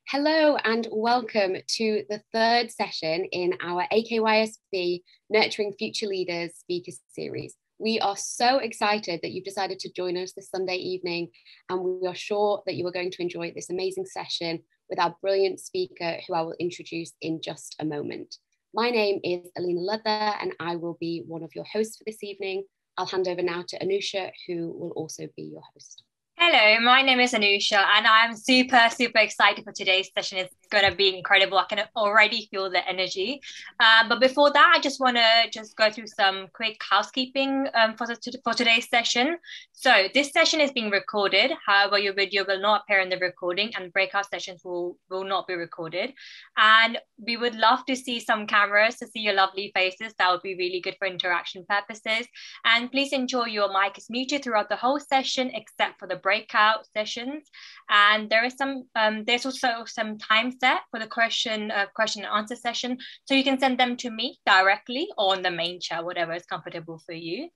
Hello and welcome to the third session in our AKYSB Nurturing Future Leaders speaker series. We are so excited that you've decided to join us this Sunday evening, and we are sure that you are going to enjoy this amazing session with our brilliant speaker, who I will introduce in just a moment. My name is Alina Leather, and I will be one of your hosts for this evening. I'll hand over now to Anusha, who will also be your host. Hello, my name is Anusha, and I'm super excited for today's session. It's going to be incredible. I can already feel the energy. But before that, I just want to go through some quick housekeeping for today's session. So this session is being recorded. However, your video will not appear in the recording, and breakout sessions will not be recorded. And we would love to see some cameras to see your lovely faces. That would be really good for interaction purposes. And please ensure your mic is muted throughout the whole session, except for the breakout sessions. And there's also some time set for the question and answer session, so you can send them to me directly or on the main chat, whatever is comfortable for you.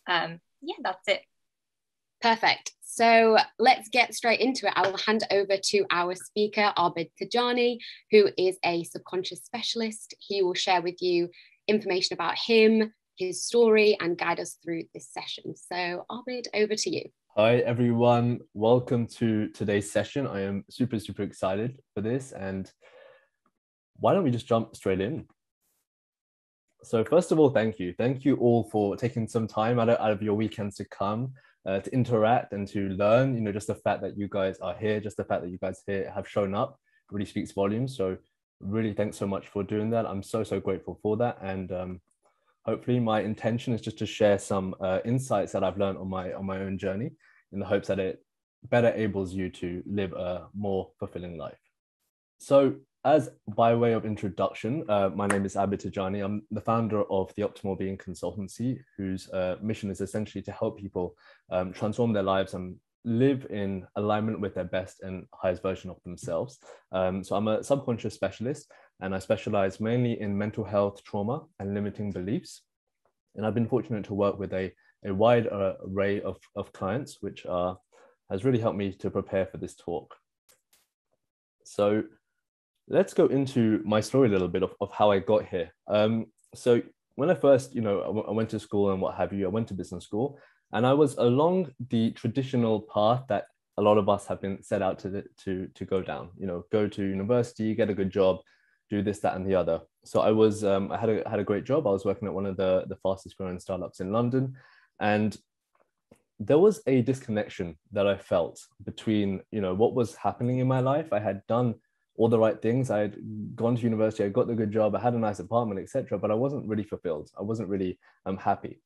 That's it. Perfect. So let's get straight into it. I will hand over to our speaker, Abid Tejani, who is a subconscious specialist. He will share with you information about him, his story, and guide us through this session. So Abid, over to you. Hi, everyone. Welcome to today's session. I am super excited for this. And why don't we just jump straight in? So first of all, thank you. Thank you all for taking some time out of your weekends to come, to interact and to learn. You know, just the fact that you guys are here, just the fact that you guys here have shown up really speaks volumes. So really thanks so much for doing that. I'm so grateful for that. And hopefully my intention is just to share some insights that I've learned on my own journey, in the hopes that it better enables you to live a more fulfilling life. So as by way of introduction, my name is Abid Tejani. I'm the founder of the Optimal Being Consultancy, whose mission is essentially to help people transform their lives and live in alignment with their best and highest version of themselves. So I'm a subconscious specialist, and I specialize mainly in mental health, trauma, and limiting beliefs. And I've been fortunate to work with a wide array of clients, which has really helped me to prepare for this talk. So let's go into my story a little bit of how I got here. So when I first, I went to school and what have you, I went to business school, and I was along the traditional path that a lot of us have been set out to go down. Go to university, get a good job, do this, that, and the other. So I was, I had a great job. I was working at one of the fastest growing startups in London, and there was a disconnection that I felt between, what was happening in my life. I had done all the right things. I had gone to university, I got the good job, I had a nice apartment, etc. But I wasn't really fulfilled. I wasn't really happy.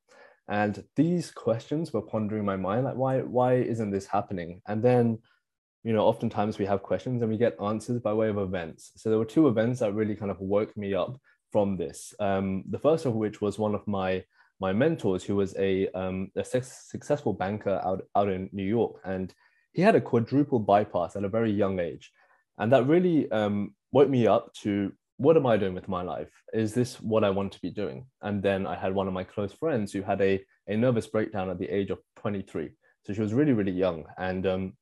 And these questions were pondering my mind, like, why isn't this happening? And then, oftentimes we have questions and we get answers by way of events. So there were two events that really kind of woke me up from this. The first of which was one of my mentors, who was a successful banker out in New York, and he had a quadruple bypass at a very young age. And that really woke me up to, what am I doing with my life? Is this what I want to be doing? And then I had one of my close friends who had a nervous breakdown at the age of 23. So she was really young. And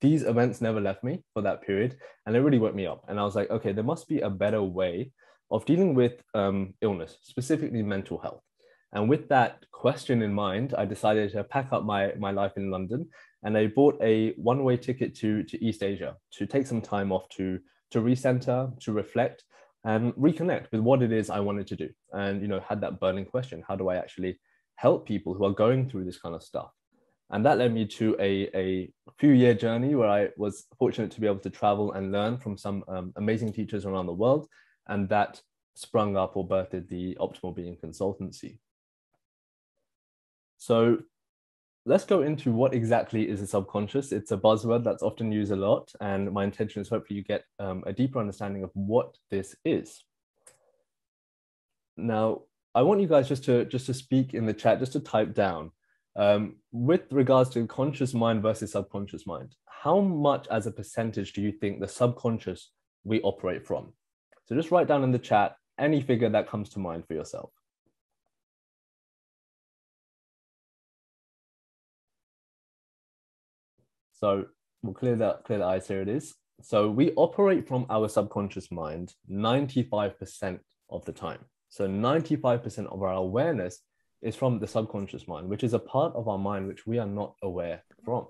these events never left me for that period. And they really woke me up. And I was like, okay, there must be a better way of dealing with illness, specifically mental health. And with that question in mind, I decided to pack up my life in London, and I bought a one-way ticket to East Asia to take some time off to recenter, to reflect, and reconnect with what it is I wanted to do. And, had that burning question: how do I actually help people who are going through this kind of stuff? And that led me to a few-year journey where I was fortunate to be able to travel and learn from some amazing teachers around the world. And that sprung up or birthed the Optimal Being Consultancy. So let's go into what exactly is the subconscious. It's a buzzword that's often used a lot, and my intention is hopefully you get a deeper understanding of what this is. Now, I want you guys just to speak in the chat, just to type down, with regards to conscious mind versus subconscious mind, how much as a percentage do you think the subconscious we operate from? So just write down in the chat any figure that comes to mind for yourself. So we'll clear the eyes. Here it is. So we operate from our subconscious mind 95% of the time. So 95% of our awareness is from the subconscious mind, which is a part of our mind which we are not aware from.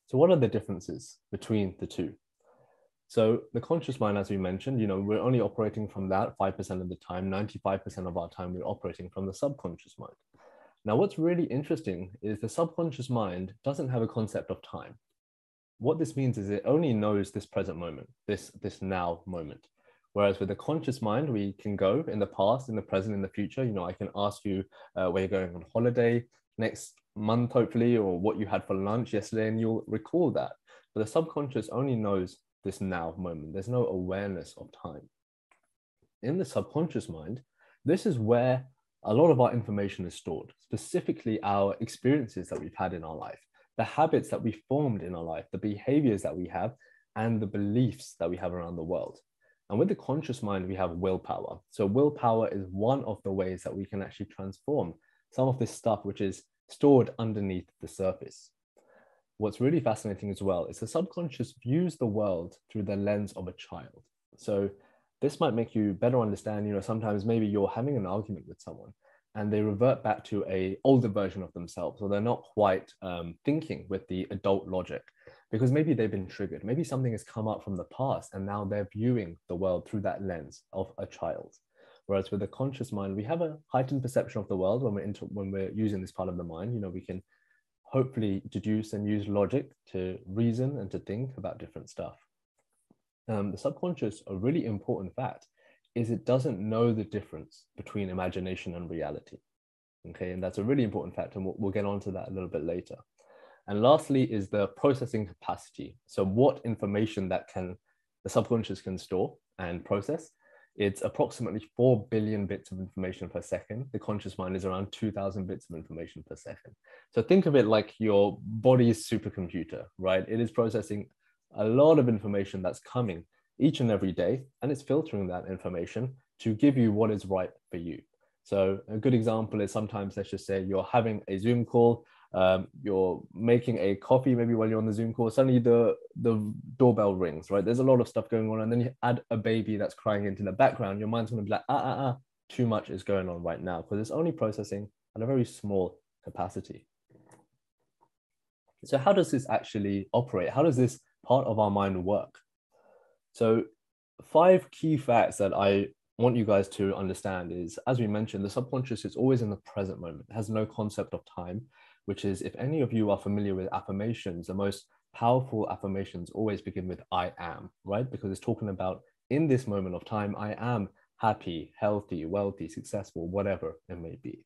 So what are the differences between the two? So the conscious mind, as we mentioned, we're only operating from that 5% of the time. 95% of our time, we're operating from the subconscious mind. Now, what's really interesting is the subconscious mind doesn't have a concept of time. What this means is it only knows this present moment, this now moment. Whereas with the conscious mind, we can go in the past, in the present, in the future. I can ask you where you're going on holiday next month, hopefully, or what you had for lunch yesterday, and you'll recall that. But the subconscious only knows this now moment. There's no awareness of time. In the subconscious mind, this is where a lot of our information is stored, specifically our experiences that we've had in our life, the habits that we formed in our life, the behaviors that we have, and the beliefs that we have around the world. And with the conscious mind, we have willpower. So willpower is one of the ways that we can actually transform some of this stuff which is stored underneath the surface. What's really fascinating as well is the subconscious views the world through the lens of a child. So this might make you better understand, sometimes maybe you're having an argument with someone and they revert back to an older version of themselves, or they're not quite thinking with the adult logic because maybe they've been triggered. Maybe something has come up from the past and now they're viewing the world through that lens of a child. Whereas with the conscious mind, we have a heightened perception of the world when we're using this part of the mind. We can hopefully deduce and use logic to reason and to think about different stuff. The subconscious, a really important fact, is it doesn't know the difference between imagination and reality. Okay, and that's a really important fact, and we'll get onto that a little bit later. And lastly is the processing capacity. So what information that the subconscious can store and process. It's approximately 4 billion bits of information per second. The conscious mind is around 2,000 bits of information per second. So think of it like your body's supercomputer, right? It is processing a lot of information that's coming each and every day, and it's filtering that information to give you what is right for you. So a good example is sometimes, let's just say you're having a Zoom call, you're making a coffee maybe while you're on the Zoom call, suddenly the doorbell rings, right? There's a lot of stuff going on, and then you add a baby that's crying into the background. Your mind's going to be like, too much is going on right now, because it's only processing at a very small capacity. So how does this actually operate? How does this part of our mind work? So 5 key facts that I want you guys to understand is, as we mentioned, the subconscious is always in the present moment. It has no concept of time, which is, if any of you are familiar with affirmations, the most powerful affirmations always begin with I am, right? Because it's talking about, in this moment of time, I am happy, healthy, wealthy, successful, whatever it may be.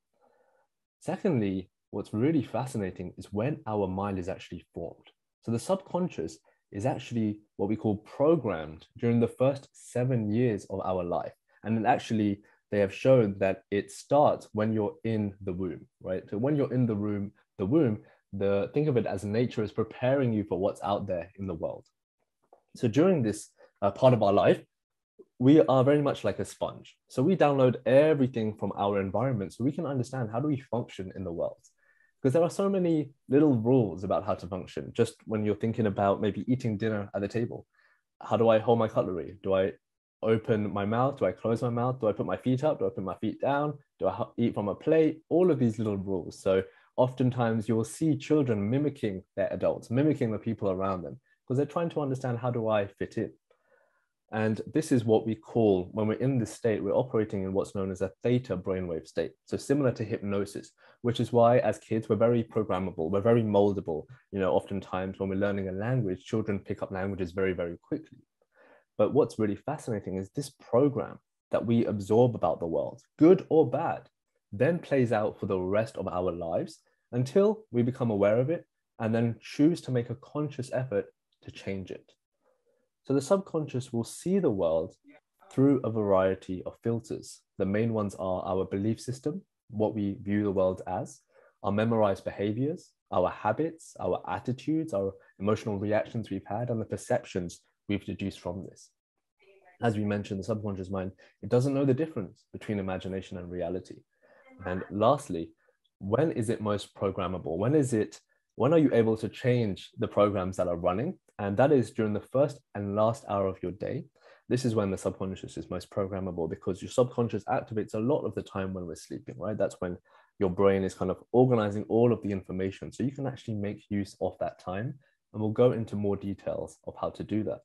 Secondly, what's really fascinating is when our mind is actually formed. So the subconscious is actually what we call programmed during the first 7 years of our life. And then actually, they have shown that it starts when you're in the womb, right? So when you're in the womb, think of it as nature is preparing you for what's out there in the world. So during this part of our life, we are very much like a sponge. So we download everything from our environment so we can understand how do we function in the world. Because there are so many little rules about how to function. Just when you're thinking about maybe eating dinner at the table, how do I hold my cutlery? Do I open my mouth? Do I close my mouth? Do I put my feet up? Do I put my feet down? Do I eat from a plate? All of these little rules. So oftentimes you'll see children mimicking their adults, mimicking the people around them, because they're trying to understand, how do I fit in? And this is what we call, when we're in this state, we're operating in what's known as a theta brainwave state. So similar to hypnosis, which is why as kids, we're very programmable, we're very moldable. Oftentimes when we're learning a language, children pick up languages very, very quickly. But what's really fascinating is this program that we absorb about the world, good or bad, then plays out for the rest of our lives until we become aware of it and then choose to make a conscious effort to change it. So the subconscious will see the world through a variety of filters. The main ones are our belief system, what we view the world as, our memorized behaviors, our habits, our attitudes, our emotional reactions we've had, and the perceptions we've deduced from this. As we mentioned, the subconscious mind, it doesn't know the difference between imagination and reality. And lastly, when is it most programmable? When is it When are you able to change the programs that are running? And that is during the first and last hour of your day. This is when the subconscious is most programmable, because your subconscious activates a lot of the time when we're sleeping, right? That's when your brain is kind of organizing all of the information. So you can actually make use of that time. And we'll go into more details of how to do that.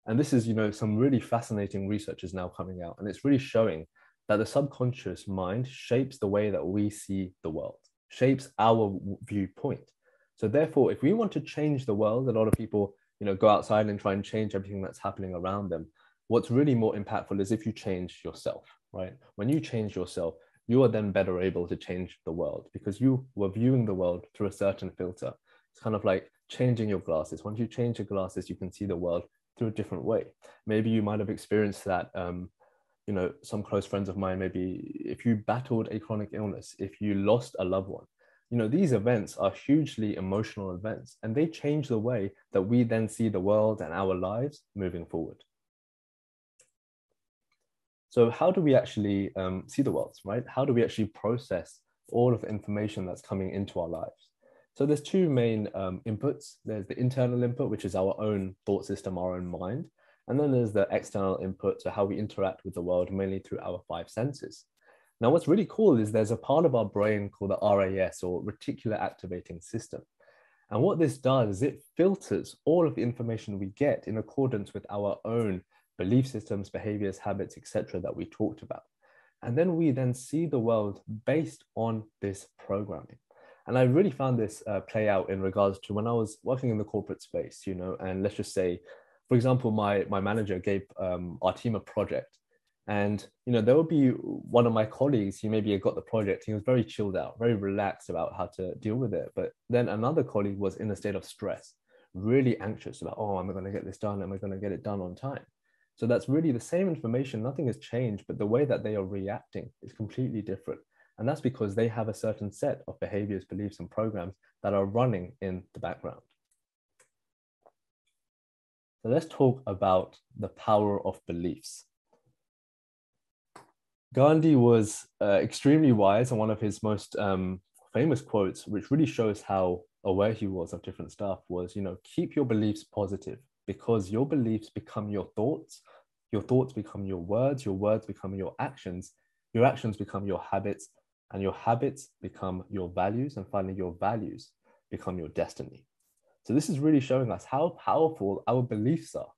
And this is, some really fascinating research is now coming out, and it's really showing that the subconscious mind shapes the way that we see the world, shapes our viewpoint. So therefore, if we want to change the world, a lot of people, go outside and try and change everything that's happening around them. What's really more impactful is if you change yourself, right? When you change yourself, you are then better able to change the world, because you were viewing the world through a certain filter. It's kind of like changing your glasses. Once you change your glasses, you can see the world through a different way. Maybe you might have experienced that. Some close friends of mine, maybe if you battled a chronic illness, if you lost a loved one, these events are hugely emotional events, and they change the way that we then see the world and our lives moving forward. So how do we actually see the world, right? How do we actually process all of the information that's coming into our lives? So there's two main inputs. There's the internal input, which is our own thought system, our own mind. And then there's the external input, so how we interact with the world, mainly through our five senses. Now, what's really cool is there's a part of our brain called the RAS, or reticular activating system. And what this does is it filters all of the information we get in accordance with our own belief systems, behaviors, habits, etc., that we talked about. And then we then see the world based on this programming. And I really found this play out in regards to when I was working in the corporate space, and let's just say, for example, my manager gave our team a project. And, there would be one of my colleagues, he maybe had got the project. He was very chilled out, very relaxed about how to deal with it. But then another colleague was in a state of stress, really anxious about, oh, am I going to get this done? Am I going to get it done on time? So that's really the same information. Nothing has changed, but the way that they are reacting is completely different. And that's because they have a certain set of behaviors, beliefs, and programs that are running in the background. So let's talk about the power of beliefs. Gandhi was extremely wise, and one of his most famous quotes, which really shows how aware he was of different stuff, was, keep your beliefs positive, because your beliefs become your thoughts become your words become your actions become your habits, and your habits become your values, and finally your values become your destiny. So this is really showing us how powerful our beliefs are.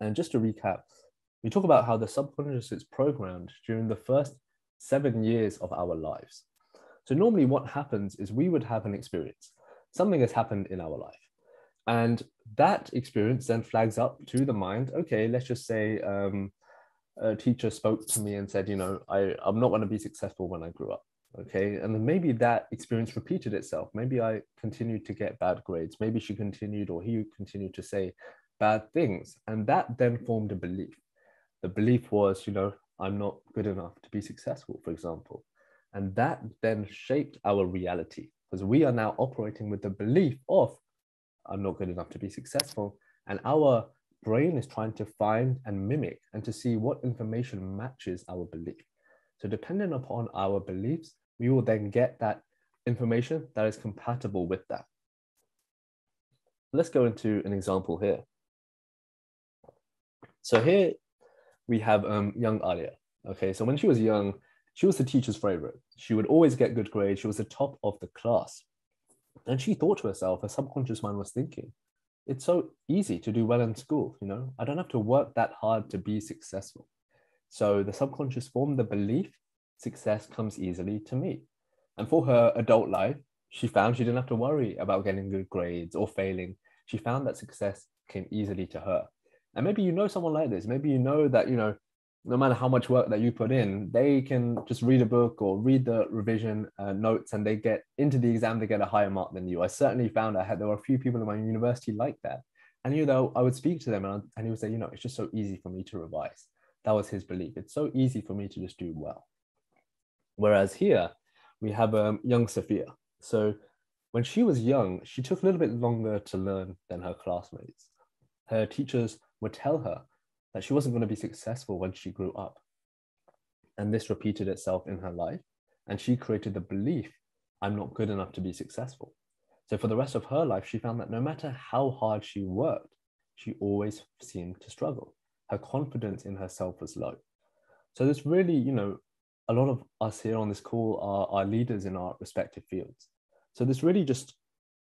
And just to recap, we talk about how the subconscious is programmed during the first 7 years of our lives. So normally what happens is we would have an experience. Something has happened in our life. And that experience then flags up to the mind. Okay, let's just say a teacher spoke to me and said, I'm not going to be successful when I grew up. Okay, and then maybe that experience repeated itself. Maybe I continued to get bad grades. Maybe she continued, or he continued to say bad things. And that then formed a belief. The belief was, I'm not good enough to be successful, for example. And that then shaped our reality, because we are now operating with the belief of, I'm not good enough to be successful. And our brain is trying to find and mimic and to see what information matches our belief. So depending upon our beliefs, we will then get that information that is compatible with that. Let's go into an example here. So here we have young Alia. Okay, so when she was young, she was the teacher's favorite. She would always get good grades. She was the top of the class. And she thought to herself, her subconscious mind was thinking, it's so easy to do well in school, I don't have to work that hard to be successful. So the subconscious formed the belief, success comes easily to me. And for her adult life, she found she didn't have to worry about getting good grades or failing. She found that success came easily to her. And maybe someone like this. Maybe that, no matter how much work that you put in, they can just read a book or read the revision notes, and they get into the exam, they get a higher mark than you. I certainly found there were a few people in my university like that. And, I would speak to them and he would say, it's just so easy for me to revise. That was his belief. It's so easy for me to just do well. Whereas here we have young Sophia. So when she was young, she took a little bit longer to learn than her classmates. Her teachers would tell her that she wasn't going to be successful when she grew up. And this repeated itself in her life. And she created the belief I'm not good enough to be successful. So for the rest of her life, she found that no matter how hard she worked, she always seemed to struggle. Her confidence in herself was low. So there's really, a lot of us here on this call are leaders in our respective fields. So this really just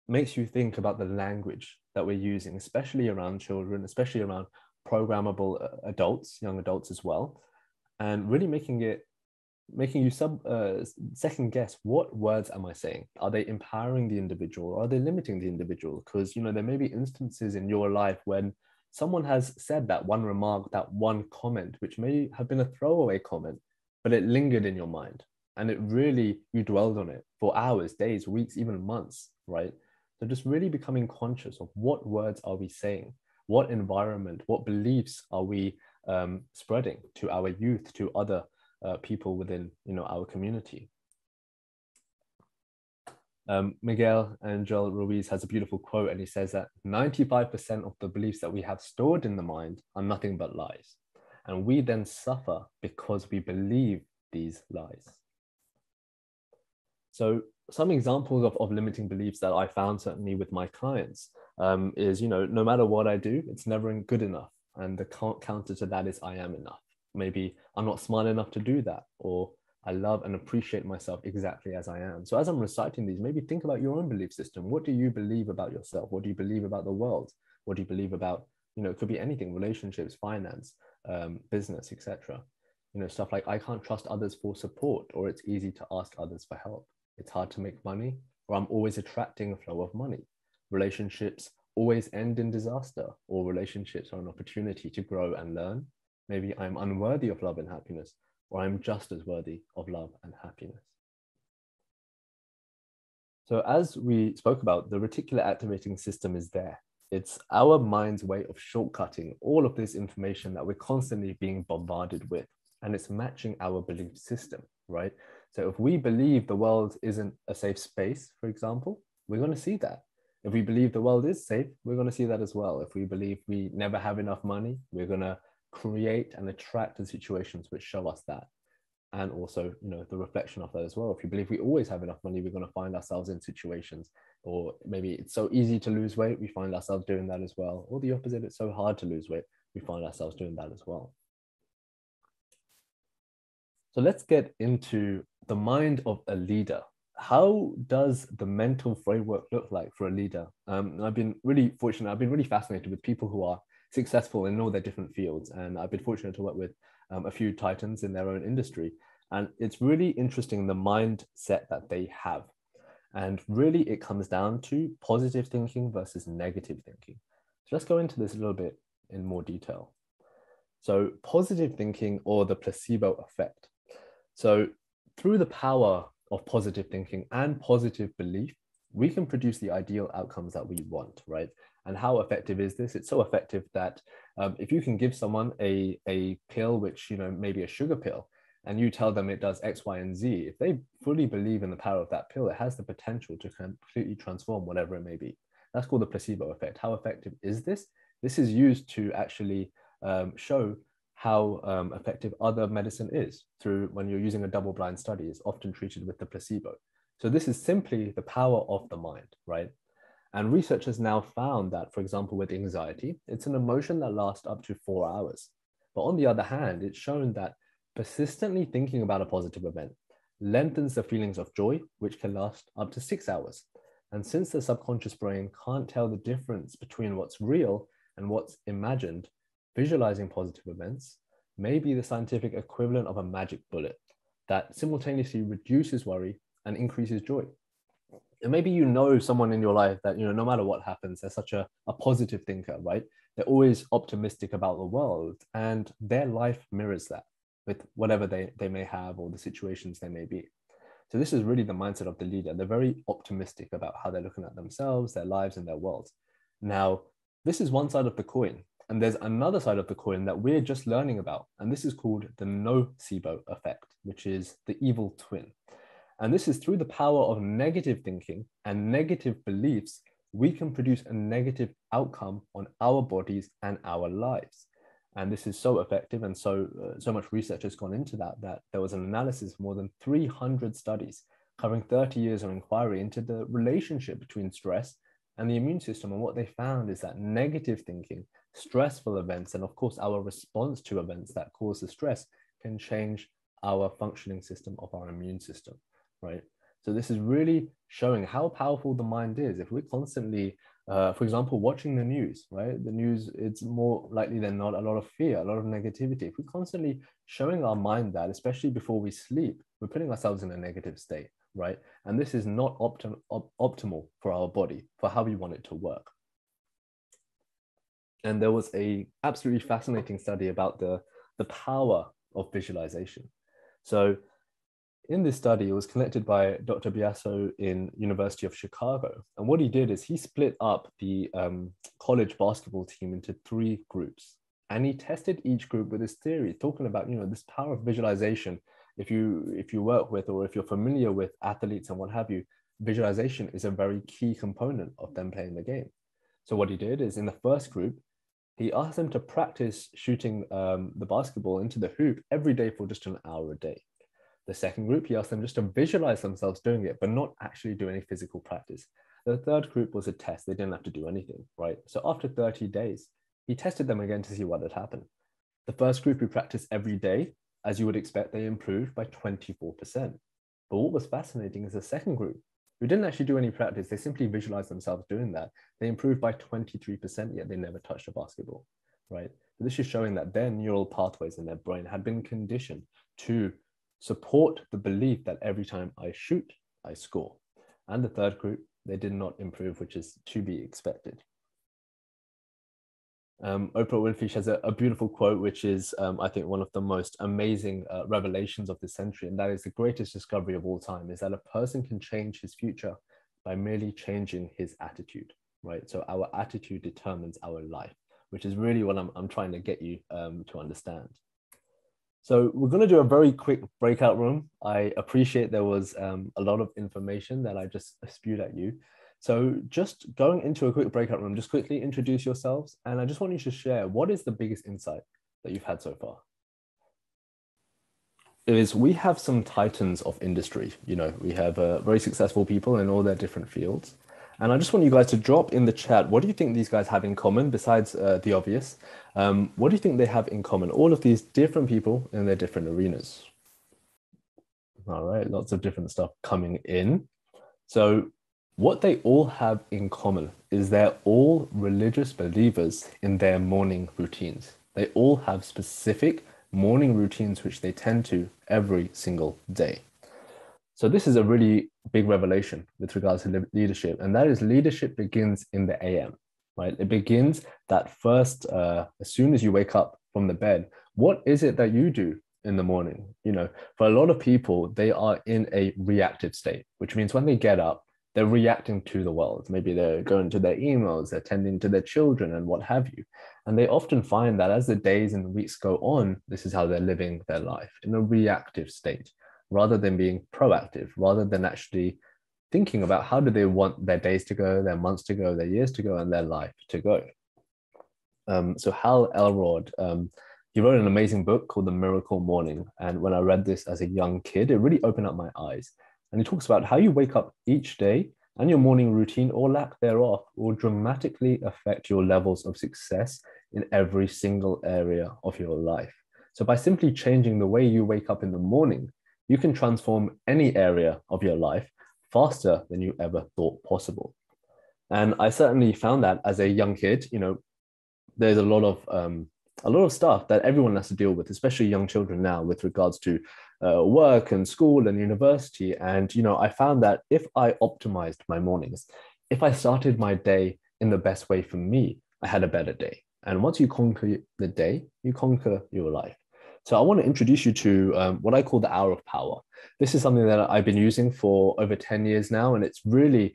makes you think about the language that we're using, especially around children, especially around programmable adults, young adults as well, and really making you second guess, what words am I saying? Are they empowering the individual, or are they limiting the individual? Because there may be instances in your life when someone has said that one remark, that one comment, which may have been a throwaway comment, but it lingered in your mind, and you dwelled on it for hours, days, weeks, even months, right? So just really becoming conscious of what words are we saying, what environment, what beliefs are we spreading to our youth, to other people within our community. Miguel Angel Ruiz has a beautiful quote, and he says that 95% of the beliefs that we have stored in the mind are nothing but lies, and we then suffer because we believe these lies. So some examples of limiting beliefs that I found certainly with my clients is, no matter what I do, it's never good enough. And the counter to that is I am enough. Maybe I'm not smart enough to do that, or I love and appreciate myself exactly as I am. So as I'm reciting these, maybe think about your own belief system. What do you believe about yourself? What do you believe about the world? What do you believe about, it could be anything, relationships, finance, business, etc. Stuff like I can't trust others for support, or it's easy to ask others for help. It's hard to make money, or I'm always attracting a flow of money. Relationships always end in disaster, or relationships are an opportunity to grow and learn. Maybe I'm unworthy of love and happiness, or I'm just as worthy of love and happiness. So as we spoke about, the reticular activating system is there. It's our mind's way of shortcutting all of this information that we're constantly being bombarded with, and it's matching our belief system, right? So if we believe the world isn't a safe space, for example, we're going to see that. If we believe the world is safe, we're going to see that as well. If we believe we never have enough money, we're going to create and attract the situations which show us that. And also, the reflection of that as well. If you believe we always have enough money, we're going to find ourselves in situations, or maybe it's so easy to lose weight, we find ourselves doing that as well. Or the opposite, it's so hard to lose weight, we find ourselves doing that as well. So let's get into the mind of a leader. How does the mental framework look like for a leader? I've been really fortunate. I've been really fascinated with people who are successful in all their different fields. And I've been fortunate to work with a few titans in their own industry. And it's really interesting the mindset that they have. And really it comes down to positive thinking versus negative thinking. So let's go into this a little bit in more detail. So positive thinking, or the placebo effect. So through the power of positive thinking and positive belief, we can produce the ideal outcomes that we want, right? And how effective is this? It's so effective that if you can give someone a pill, which, maybe a sugar pill, and you tell them it does X, Y, and Z, if they fully believe in the power of that pill, it has the potential to completely transform whatever it may be. That's called the placebo effect. How effective is this? This is used to actually show how effective other medicine is through when you're using a double-blind study. It's often treated with the placebo. So this is simply the power of the mind, right? And research has now found that, for example, with anxiety, it's an emotion that lasts up to 4 hours. But on the other hand, it's shown that persistently thinking about a positive event lengthens the feelings of joy, which can last up to 6 hours. And since the subconscious brain can't tell the difference between what's real and what's imagined, visualizing positive events may be the scientific equivalent of a magic bullet that simultaneously reduces worry and increases joy. And maybe someone in your life that, no matter what happens, they're such a positive thinker, right? They're always optimistic about the world, and their life mirrors that with whatever they may have or the situations they may be. So this is really the mindset of the leader. They're very optimistic about how they're looking at themselves, their lives, and their world. Now, this is one side of the coin. And there's another side of the coin that we're just learning about. And this is called the nocebo effect, which is the evil twin. And this is through the power of negative thinking and negative beliefs, we can produce a negative outcome on our bodies and our lives. And this is so effective, and so much research has gone into that there was an analysis of more than 300 studies covering 30 years of inquiry into the relationship between stress and the immune system. And what they found is that negative thinking, stressful events, and of course, our response to events that cause the stress can change our functioning system of our immune system, right? So this is really showing how powerful the mind is. If we're constantly, for example, watching the news, right? The news, it's more likely than not a lot of fear, a lot of negativity. If we're constantly showing our mind that, especially before we sleep, we're putting ourselves in a negative state, right? And this is not optimal for our body, for how we want it to work. And there was a absolutely fascinating study about the power of visualization. So in this study, it was conducted by Dr. Biaso in University of Chicago. And what he did is he split up the college basketball team into 3 groups. And he tested each group with his theory, talking about, this power of visualization. If you work with, or if you're familiar with athletes and what have you, visualization is a very key component of them playing the game. So what he did is in the first group, he asked them to practice shooting the basketball into the hoop every day for just an hour a day. The second group, he asked them just to visualize themselves doing it, but not actually do any physical practice. The third group was a test. They didn't have to do anything, right? So after 30 days, he tested them again to see what had happened. The first group who practiced every day, as you would expect, they improved by 24%. But what was fascinating is the second group, who didn't actually do any practice, they simply visualized themselves doing that. They improved by 23%, yet they never touched a basketball, right? So this is showing that their neural pathways in their brain had been conditioned to support the belief that every time I shoot, I score. And the third group, they did not improve, which is to be expected. Oprah Winfrey has a beautiful quote, which is, I think, one of the most amazing revelations of this century. And that is the greatest discovery of all time, is that a person can change his future by merely changing his attitude, right? So our attitude determines our life, which is really what I'm trying to get you to understand. So we're going to do a very quick breakout room. I appreciate there was a lot of information that I just spewed at you. So just going into a quick breakout room, just quickly introduce yourselves. And I just want you to share, what is the biggest insight that you've had so far? We have some titans of industry. We have very successful people in all their different fields. And I just want you guys to drop in the chat, what do you think these guys have in common besides the obvious? What do you think they have in common? All of these different people in their different arenas. All right, lots of different stuff coming in. So what they all have in common is they're all religious believers in their morning routines. They all have specific morning routines which they tend to every single day. So this is a really big revelation with regards to leadership, and that is leadership begins in the AM, right? It begins that first, as soon as you wake up from the bed, what is it that you do in the morning? For a lot of people, they are in a reactive state, which means when they get up, they're reacting to the world. Maybe they're going to their emails, they're tending to their children and what have you. And they often find that as the days and weeks go on, this is how they're living their life, in a reactive state, rather than being proactive, rather than actually thinking about how do they want their days to go, their months to go, their years to go, and their life to go. So Hal Elrod, he wrote an amazing book called The Miracle Morning. And when I read this as a young kid, it really opened up my eyes. And he talks about how you wake up each day, and your morning routine or lack thereof will dramatically affect your levels of success in every single area of your life. So by simply changing the way you wake up in the morning, you can transform any area of your life faster than you ever thought possible. And I certainly found that as a young kid. There's a lot of stuff that everyone has to deal with, especially young children now, with regards to work and school and university. And, I found that if I optimized my mornings, if I started my day in the best way for me, I had a better day. And once you conquer the day, you conquer your life. So I want to introduce you to what I call the hour of power. This is something that I've been using for over 10 years now, and it's really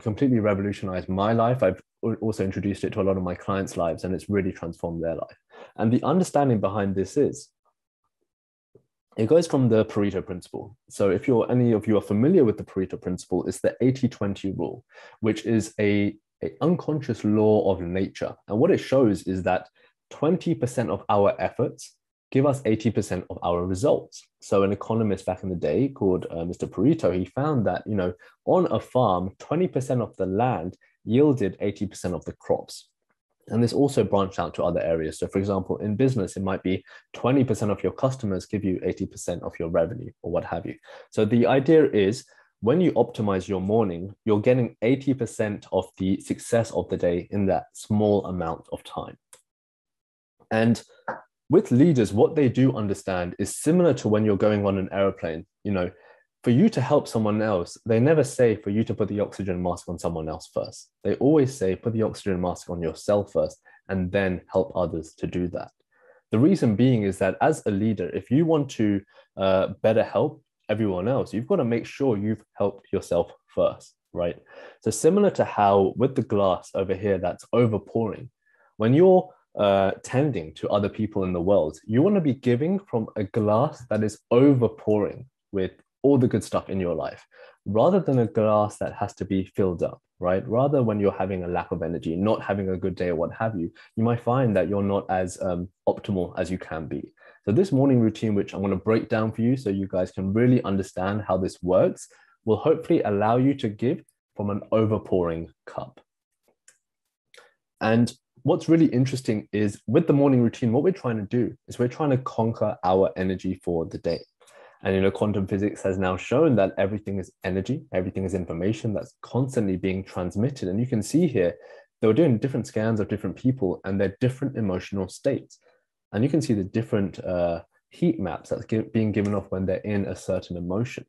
completely revolutionized my life. I've also introduced it to a lot of my clients' lives, and it's really transformed their life. And the understanding behind this is, it goes from the Pareto principle. So if any of you are familiar with the Pareto principle, it's the 80-20 rule, which is a unconscious law of nature. And what it shows is that 20% of our efforts give us 80% of our results. So an economist back in the day called Mr. Pareto, he found that, on a farm, 20% of the land yielded 80% of the crops. And this also branched out to other areas. So for example, in business, it might be 20% of your customers give you 80% of your revenue or what have you. So the idea is when you optimize your morning, you're getting 80% of the success of the day in that small amount of time. And with leaders, what they do understand is similar to when you're going on an airplane. For you to help someone else, they never say for you to put the oxygen mask on someone else first. They always say put the oxygen mask on yourself first and then help others to do that. The reason being is that as a leader, if you want to better help everyone else, you've got to make sure you've helped yourself first, right? So similar to how with the glass over here that's overpouring, when you're tending to other people in the world, you want to be giving from a glass that is overpouring with all the good stuff in your life, rather than a glass that has to be filled up, right? Rather when you're having a lack of energy, not having a good day or what have you, you might find that you're not as optimal as you can be. So this morning routine, which I'm going to break down for you so you guys can really understand how this works, will hopefully allow you to give from an overpouring cup. And what's really interesting is with the morning routine, what we're trying to do is we're trying to conquer our energy for the day. And quantum physics has now shown that everything is energy, everything is information that's constantly being transmitted. And you can see here, they were doing different scans of different people and their different emotional states. And you can see the different heat maps that's being given off when they're in a certain emotion.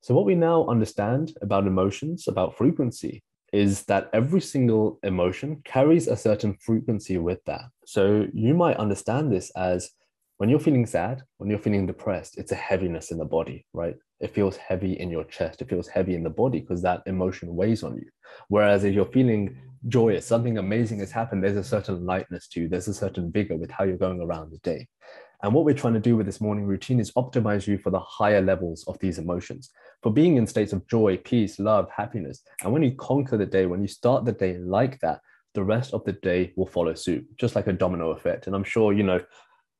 So what we now understand about emotions, about frequency, is that every single emotion carries a certain frequency with that. So you might understand this as when you're feeling sad, when you're feeling depressed, it's a heaviness in the body, right? It feels heavy in your chest. It feels heavy in the body because that emotion weighs on you. Whereas if you're feeling joyous, something amazing has happened, there's a certain lightness to you. There's a certain vigor with how you're going around the day. And what we're trying to do with this morning routine is optimize you for the higher levels of these emotions, for being in states of joy, peace, love, happiness. And when you conquer the day, when you start the day like that, the rest of the day will follow suit, just like a domino effect. And I'm sure,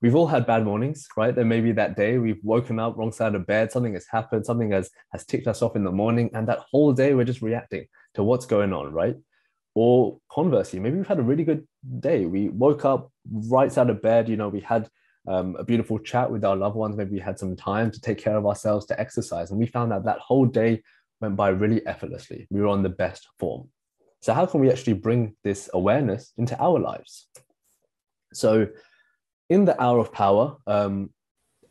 we've all had bad mornings, right? There may be that day we've woken up wrong side of bed, something has happened, something has ticked us off in the morning, and that whole day we're just reacting to what's going on, right? Or conversely, maybe we've had a really good day. We woke up right side of bed, we had a beautiful chat with our loved ones. Maybe we had some time to take care of ourselves, to exercise, and we found out that whole day went by really effortlessly. We were on the best form. So how can we actually bring this awareness into our lives? So in the Hour of Power, kind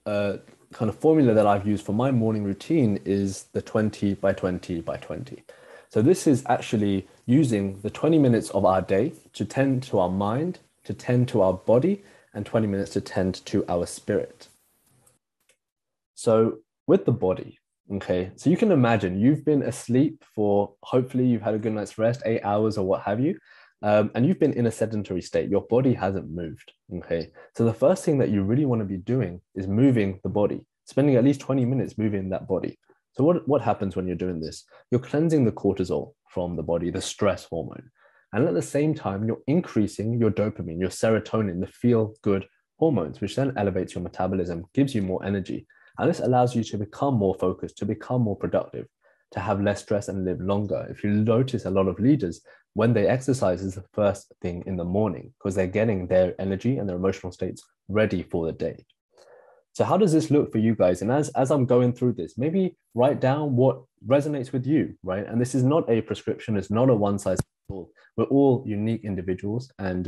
of formula that I've used for my morning routine is the 20 by 20 by 20. So this is actually using the 20 minutes of our day to tend to our mind, to tend to our body, and 20 minutes to tend to our spirit. So with the body, okay, so you can imagine you've been asleep for, hopefully you've had a good night's rest, 8 hours or what have you. And you've been in a sedentary state. Your body hasn't moved, okay? So the first thing that you really want to be doing is moving the body, spending at least 20 minutes moving that body. So what happens when you're doing this? You're cleansing the cortisol from the body, the stress hormone. And at the same time, you're increasing your dopamine, your serotonin, the feel-good hormones, which then elevates your metabolism, gives you more energy. And this allows you to become more focused, to become more productive, to have less stress and live longer. If you notice, a lot of leaders, when they exercise, is the first thing in the morning because they're getting their energy and their emotional states ready for the day. So how does this look for you guys? And as I'm going through this, maybe write down what resonates with you, right? And this is not a prescription. It's not a one size fits all. We're all unique individuals, and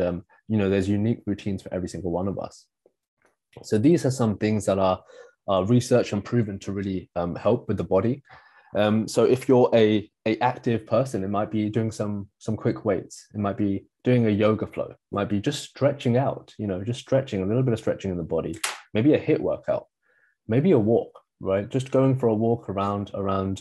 there's unique routines for every single one of us. So these are some things that are researched and proven to really help with the body. So if you're a active person, it might be doing some quick weights. It might be doing a yoga flow. It might be just stretching out, just stretching, a little bit of stretching in the body. Maybe a HIIT workout, maybe a walk, right? Just going for a walk around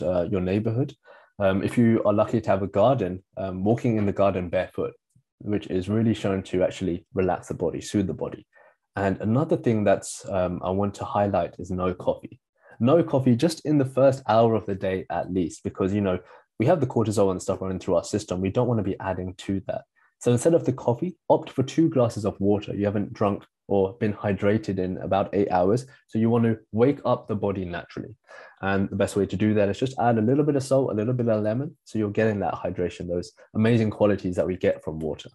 your neighborhood. If you are lucky to have a garden, walking in the garden barefoot, which is really shown to actually relax the body, soothe the body. And another thing that's I want to highlight is no coffee. No coffee just in the first hour of the day at least, because we have the cortisol and stuff running through our system. We don't want to be adding to that. So instead of the coffee, opt for 2 glasses of water. You haven't drunk or been hydrated in about 8 hours. So you want to wake up the body naturally. And the best way to do that is just add a little bit of salt, a little bit of lemon. So you're getting that hydration, those amazing qualities that we get from water.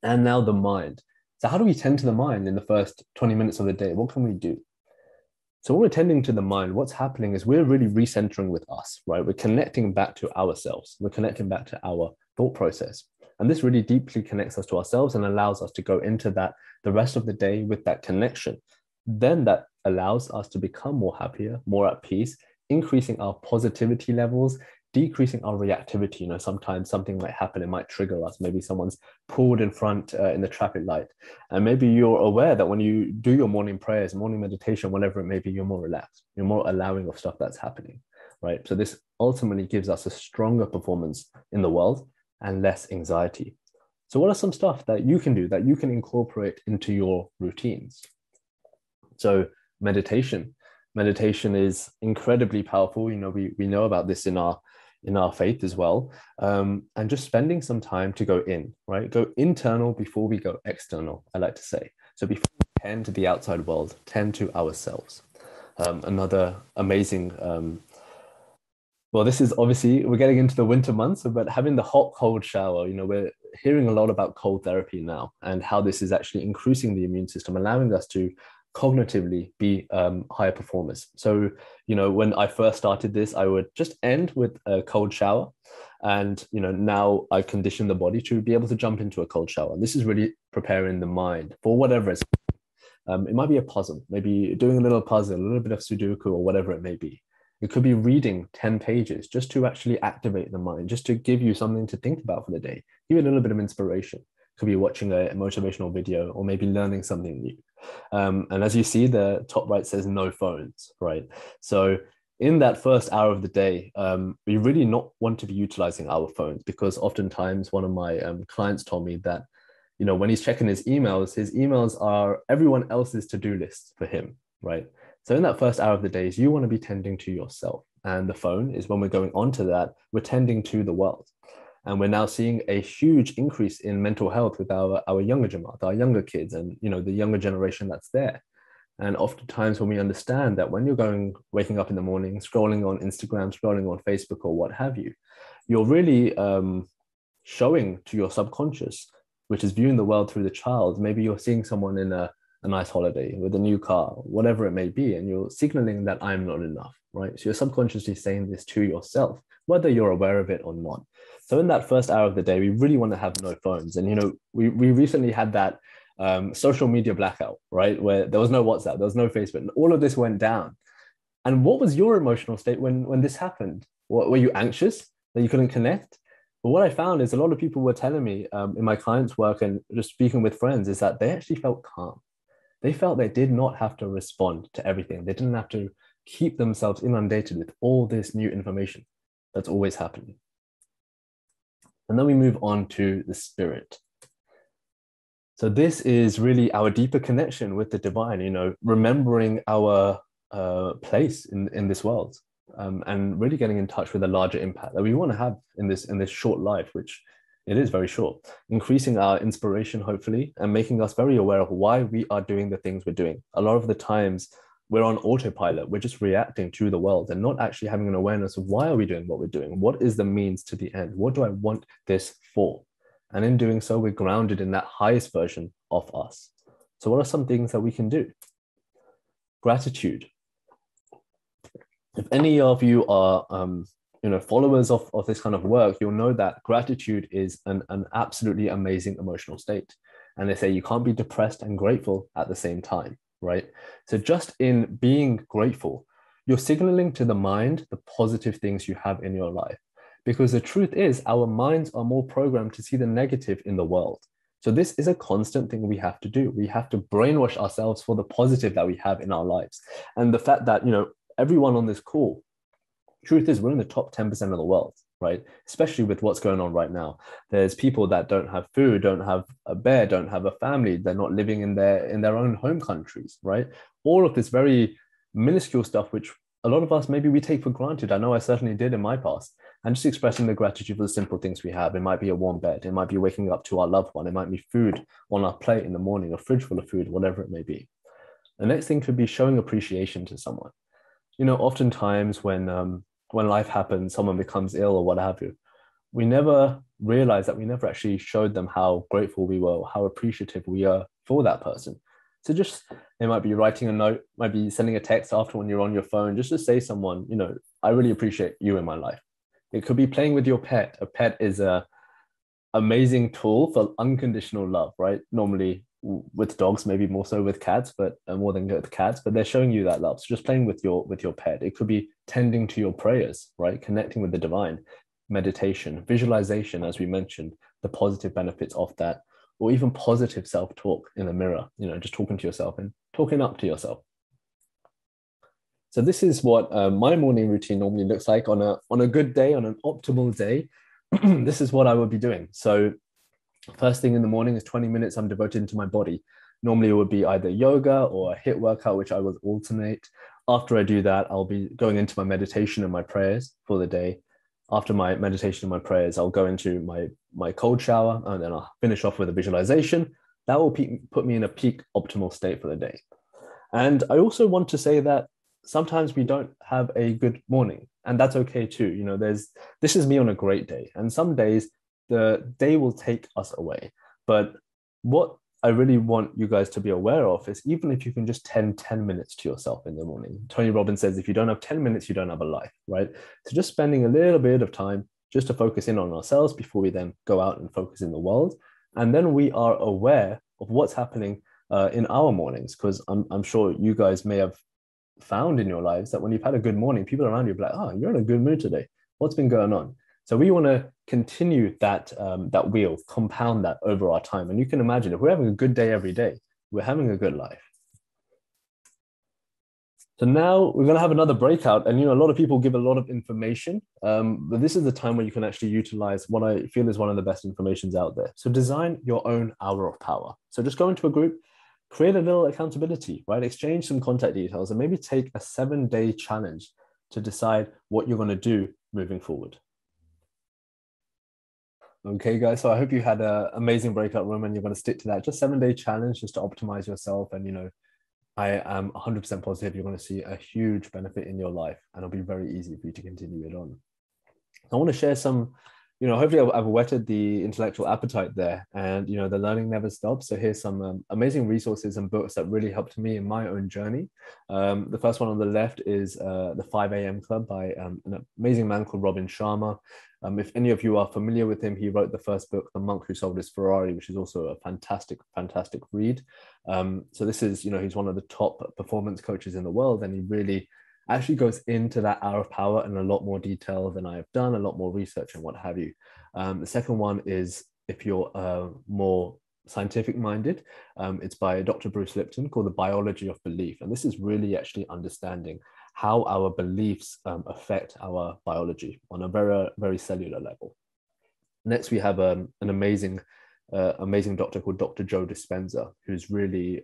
And now the mind. So how do we tend to the mind in the first 20 minutes of the day? What can we do? So when we're tending to the mind, what's happening is we're really recentering with us, right? We're connecting back to ourselves. We're connecting back to our thought process. And this really deeply connects us to ourselves and allows us to go into that the rest of the day with that connection. Then that allows us to become more happier, more at peace, increasing our positivity levels, decreasing our reactivity. Sometimes something might happen, it might trigger us. Maybe someone's pulled in front in the traffic light. And maybe you're aware that when you do your morning prayers, morning meditation, whatever it may be, you're more relaxed. You're more allowing of stuff that's happening, right? So this ultimately gives us a stronger performance in the world and less anxiety. So what are some stuff that you can do, that you can incorporate into your routines? So meditation is incredibly powerful. We know about this in our faith as well. And just spending some time to go in, right? Go internal before we go external, I like to say. So before we tend to the outside world, tend to ourselves. Another amazing, well, this is obviously, we're getting into the winter months, but having the hot, cold shower, we're hearing a lot about cold therapy now and how this is actually increasing the immune system, allowing us to cognitively be higher performers. So, when I first started this, I would just end with a cold shower. And, now I condition the body to be able to jump into a cold shower. And this is really preparing the mind for whatever it's. It might be a puzzle, maybe doing a little puzzle, a little bit of Sudoku or whatever it may be. It could be reading 10 pages just to actually activate the mind, just to give you something to think about for the day, give you a little bit of inspiration. Could be watching a motivational video or maybe learning something new. And as you see, the top right says no phones, right? So in that first hour of the day, we really not want to be utilizing our phones, because oftentimes one of my clients told me that, when he's checking his emails are everyone else's to-do lists for him, right? So in that first hour of the days, you want to be tending to yourself. And the phone is when we're going on to that, we're tending to the world. And we're now seeing a huge increase in mental health with our younger Jamaat, our younger kids, and the younger generation that's there. And oftentimes when we understand that when you're waking up in the morning, scrolling on Instagram, scrolling on Facebook or what have you, you're really showing to your subconscious, which is viewing the world through the child. Maybe you're seeing someone in a nice holiday with a new car, whatever it may be, and you're signaling that I'm not enough, right? So you're subconsciously saying this to yourself, whether you're aware of it or not. So in that first hour of the day, we really want to have no phones. And, we recently had that social media blackout, right? Where there was no WhatsApp, there was no Facebook, and all of this went down. And what was your emotional state when this happened? Were you anxious that you couldn't connect? But what I found is a lot of people were telling me in my clients' work and just speaking with friends is that they actually felt calm. They felt they did not have to respond to everything. They didn't have to keep themselves inundated with all this new information that's always happening. And then we move on to the spirit. So this is really our deeper connection with the divine, remembering our place in this world, and really getting in touch with a larger impact that we want to have in this short life, which it is very short, increasing our inspiration, hopefully, and making us very aware of why we are doing the things we're doing. A lot of the times we're on autopilot. We're just reacting to the world and not actually having an awareness of why are we doing what we're doing? What is the means to the end? What do I want this for? And in doing so, we're grounded in that highest version of us. So what are some things that we can do? Gratitude. If any of you are followers of this kind of work, you'll know that gratitude is an absolutely amazing emotional state. And they say you can't be depressed and grateful at the same time, right? So just in being grateful, you're signaling to the mind the positive things you have in your life. Because the truth is, our minds are more programmed to see the negative in the world. So this is a constant thing we have to do. We have to brainwash ourselves for the positive that we have in our lives. And the fact that, everyone on this call, truth is we're in the top 10% of the world, right? Especially with what's going on right now. There's people that don't have food, don't have a bed, don't have a family. They're not living in their own home countries, right? All of this very minuscule stuff, which a lot of us, maybe we take for granted. I know I certainly did in my past. And just expressing the gratitude for the simple things we have. It might be a warm bed. It might be waking up to our loved one. It might be food on our plate in the morning, a fridge full of food, whatever it may be. The next thing could be showing appreciation to someone. Oftentimes when life happens, someone becomes ill or what have you, we never realize that we never actually showed them how grateful we were, or how appreciative we are for that person. So it might be writing a note, might be sending a text after when you're on your phone, just to say someone, I really appreciate you in my life. It could be playing with your pet. A pet is a amazing tool for unconditional love, right? Normally with dogs, maybe more so with cats, but more than with cats, but they're showing you that love. So just playing with your pet. It could be tending to your prayers, right? Connecting with the divine, meditation, visualization, as we mentioned, the positive benefits of that, or even positive self-talk in the mirror, just talking to yourself and talking up to yourself. So this is what my morning routine normally looks like on a good day, on an optimal day. This is what I would be doing. So first thing in the morning is 20 minutes I'm devoted to my body. Normally it would be either yoga or a HIIT workout, which I would alternate. After I do that, I'll be going into my meditation and my prayers for the day. After my meditation and my prayers, I'll go into my cold shower, and then I'll finish off with a visualization. That will put me in a peak optimal state for the day. And I also want to say that sometimes we don't have a good morning, and that's okay too. This is me on a great day, and some days the day will take us away. But what I really want you guys to be aware of is, even if you can just 10 minutes to yourself in the morning. Tony Robbins says, if you don't have 10 minutes, you don't have a life, right? So just spending a little bit of time just to focus in on ourselves before we then go out and focus in the world. And then we are aware of what's happening in our mornings, because I'm sure you guys may have found in your lives that when you've had a good morning, people around you are like, oh, you're in a good mood today. What's been going on? So we want to continue that wheel, compound that over our time. And you can imagine, if we're having a good day every day, we're having a good life. So now we're going to have another breakout. And, a lot of people give a lot of information, but this is the time where you can actually utilize what I feel is one of the best informations out there. So design your own hour of power. So just go into a group, create a little accountability, right? Exchange some contact details, and maybe take a 7-day challenge to decide what you're going to do moving forward. Okay, guys, so I hope you had an amazing breakout room and you're going to stick to that. Just 7-day challenge just to optimize yourself. And, I am 100% positive you're going to see a huge benefit in your life, and it'll be very easy for you to continue it on. I want to share some, hopefully I've whetted the intellectual appetite there, and, the learning never stops. So here's some amazing resources and books that really helped me in my own journey. The first one on the left is The 5 a.m. Club by an amazing man called Robin Sharma. If any of you are familiar with him, he wrote the first book, The Monk Who Sold His Ferrari, which is also a fantastic read. So this is, he's one of the top performance coaches in the world, and he really actually goes into that hour of power in a lot more detail than I have done, a lot more research and what have you. The second one is, if you're more scientific minded, it's by Dr. Bruce Lipton, called The Biology of Belief. And this is really actually understanding how our beliefs affect our biology on a very, very cellular level. Next, we have an amazing doctor called Dr. Joe Dispenza, who's really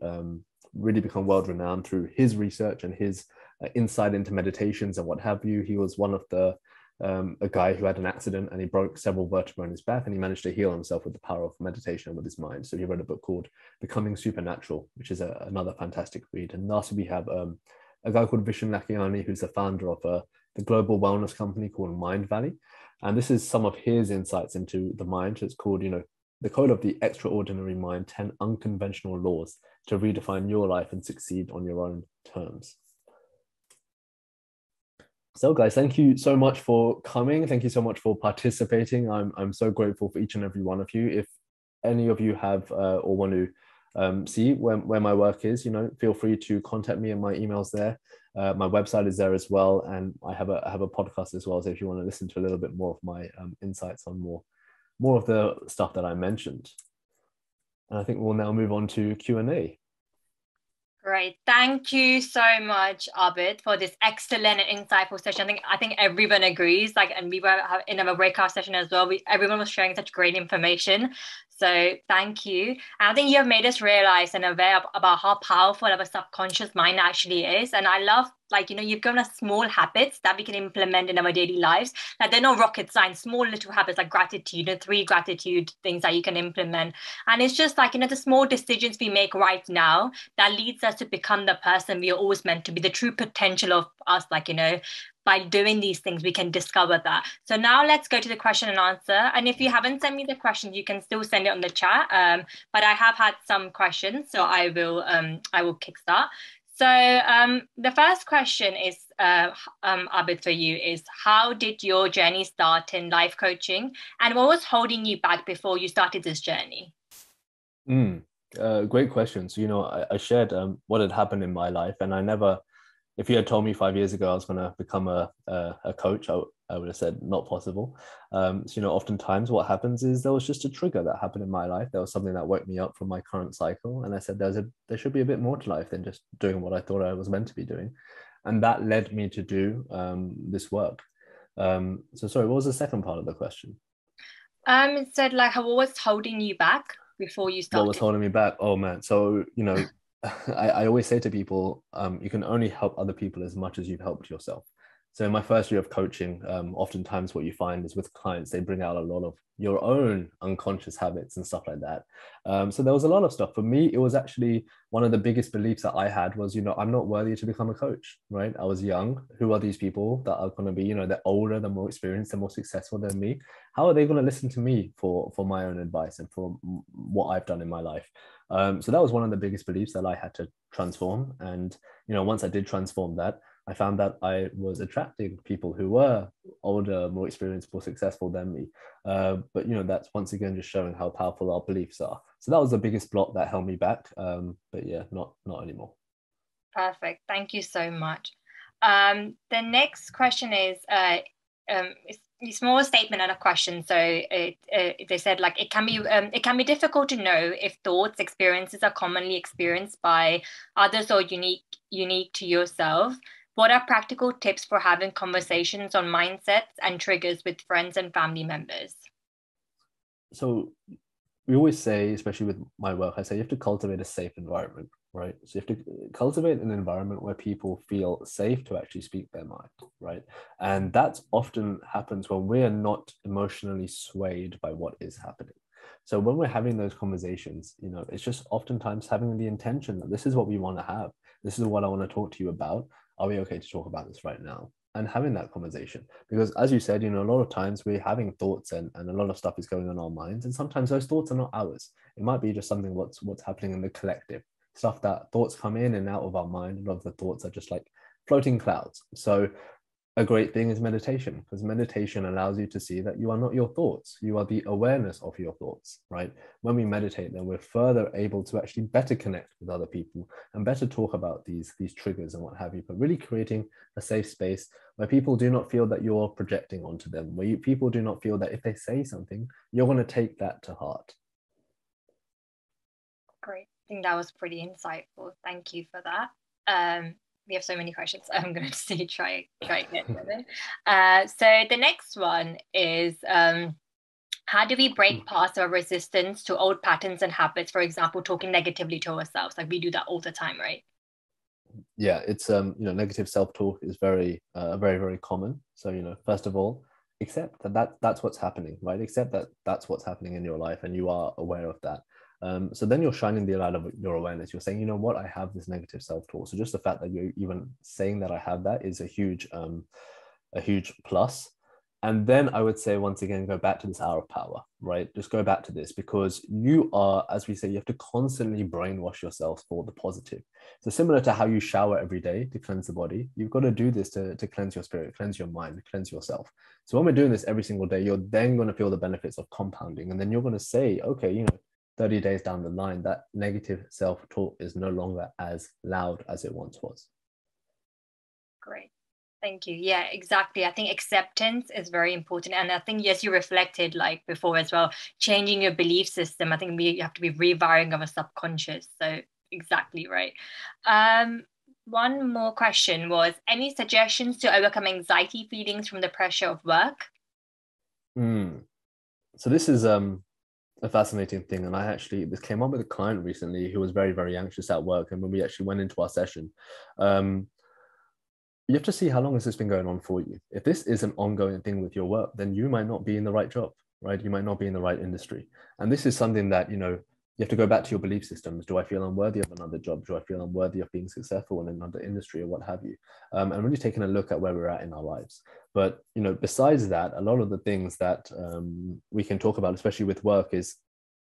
become world-renowned through his research and his insight into meditations and what have you. He was one of a guy who had an accident and he broke several vertebrae in his back, and he managed to heal himself with the power of meditation and with his mind. So he wrote a book called Becoming Supernatural, which is another fantastic read. And lastly, we have a guy called Vishen Lakhiani, who's the founder of the global wellness company called Mind Valley. And this is some of his insights into the mind. It's called, The Code of the Extraordinary Mind, 10 Unconventional Laws to Redefine Your Life and Succeed on Your Own Terms. So guys, thank you so much for coming. Thank you so much for participating. I'm so grateful for each and every one of you. If any of you have or want to see where my work is, feel free to contact me, and my email's there. My website is there as well, and I have a podcast as well. So if you want to listen to a little bit more of my insights on more of the stuff that I mentioned. And I think we'll now move on to Q&A. Great. Thank you so much, Abid, for this excellent and insightful session. I think everyone agrees, and we were in our breakout session as well. Everyone was sharing such great information. So thank you. And I think you have made us realize and aware about how powerful our subconscious mind actually is. And I love like, you've given us small habits that we can implement in our daily lives. Like, they're no rocket science, small little habits like gratitude, 3 gratitude things that you can implement. And it's just like, the small decisions we make right now that leads us to become the person we are always meant to be, the true potential of us. Like, by doing these things, we can discover that. So now let's go to the question and answer. And if you haven't sent me the questions, you can still send it on the chat. But I have had some questions, so I will kickstart. So the first question is, Abid, for you is, how did your journey start in life coaching, and what was holding you back before you started this journey? Great question. So, I shared what had happened in my life, and I never, if you had told me 5 years ago I was going to become a coach, I would have said not possible. So, oftentimes what happens is there was just a trigger that happened in my life. There was something that woke me up from my current cycle, and I said there should be a bit more to life than just doing what I thought I was meant to be doing, and that led me to do this work. So sorry, what was the second part of the question? It said, like, what was holding you back before you started? What was holding me back? Oh man, so I always say to people, you can only help other people as much as you've helped yourself. So in my first year of coaching, oftentimes what you find is with clients, they bring out a lot of your own unconscious habits and stuff like that. So there was a lot of stuff. For me, it was actually one of the biggest beliefs that I had was, I'm not worthy to become a coach, right? I was young. Who are these people that are going to be, they're older, they're more experienced, they're more successful than me? How are they going to listen to me for my own advice and for what I've done in my life? So that was one of the biggest beliefs that I had to transform. And, once I did transform that, I found that I was attracting people who were older, more experienced, more successful than me. But that's once again just showing how powerful our beliefs are. So that was the biggest block that held me back. But yeah, not anymore. Perfect. Thank you so much. The next question is, it's more a statement and a question. So they said, like, it can be difficult to know if thoughts, experiences are commonly experienced by others or unique to yourself. What are practical tips for having conversations on mindsets and triggers with friends and family members? So we always say, especially with my work, I say you have to cultivate a safe environment, right? So you have to cultivate an environment where people feel safe to actually speak their mind, right? And that often happens when we are not emotionally swayed by what is happening. So when we're having those conversations, it's just oftentimes having the intention that this is what we want to have. This is what I want to talk to you about. Are we okay to talk about this right now? And having that conversation, because as you said, a lot of times we're having thoughts and a lot of stuff is going on in our minds, and sometimes those thoughts are not ours. It might be just something what's happening in the collective stuff, that thoughts come in and out of our mind. A lot of the thoughts are just like floating clouds. So a great thing is meditation, because meditation allows you to see that you are not your thoughts. You are the awareness of your thoughts, right? When we meditate, then we're further able to actually better connect with other people and better talk about these triggers and what have you, but really creating a safe space where people do not feel that you're projecting onto them, where people do not feel that if they say something, you're going to take that to heart. Great. I think that was pretty insightful. Thank you for that. We have so many questions. I'm going to try and get to them. So the next one is, how do we break past our resistance to old patterns and habits? For example, talking negatively to ourselves. Like, we do that all the time, right? Yeah, it's negative self-talk is very very common. So first of all, accept that's what's happening, right? Accept that that's what's happening in your life and you are aware of that. So then you're shining the light of your awareness. You're saying, what, I have this negative self-talk. So just the fact that you're even saying that I have that is a huge plus. And then I would say, once again, go back to this hour of power, right? Just go back to this, because you are, as we say, you have to constantly brainwash yourself for the positive. So similar to how you shower every day to cleanse the body, you've got to do this to cleanse your spirit, cleanse your mind, cleanse yourself. So when we're doing this every single day, you're then going to feel the benefits of compounding. And then you're going to say, okay, 30 days down the line, that negative self-talk is no longer as loud as it once was. Great. Thank you. Yeah, exactly. I think acceptance is very important. And I think, yes, you reflected like before as well, changing your belief system. I think we have to be rewiring our subconscious. So exactly right. One more question was, any suggestions to overcome anxiety feelings from the pressure of work? So this is a fascinating thing. And this came up with a client recently who was very, very anxious at work. And when we actually went into our session, you have to see how long has this been going on for you. If this is an ongoing thing with your work, then you might not be in the right job, right? You might not be in the right industry. And this is something that, you have to go back to your belief systems. Do I feel unworthy of another job? Do I feel unworthy of being successful in another industry or what have you? And really taking a look at where we're at in our lives. But, besides that, a lot of the things that we can talk about, especially with work, is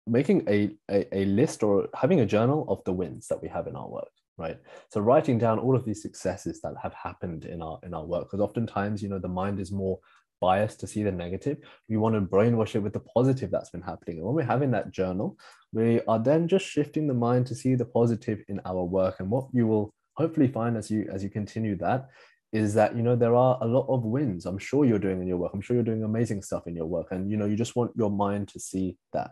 making a list or having a journal of the wins that we have in our work. Right. So writing down all of these successes that have happened in our work, because oftentimes, the mind is more biased to see the negative. We want to brainwash it with the positive that's been happening. And when we're having that journal, we are then just shifting the mind to see the positive in our work. And what you will hopefully find as you continue that is that, there are a lot of wins I'm sure you're doing in your work. I'm sure you're doing amazing stuff in your work. And, you just want your mind to see that.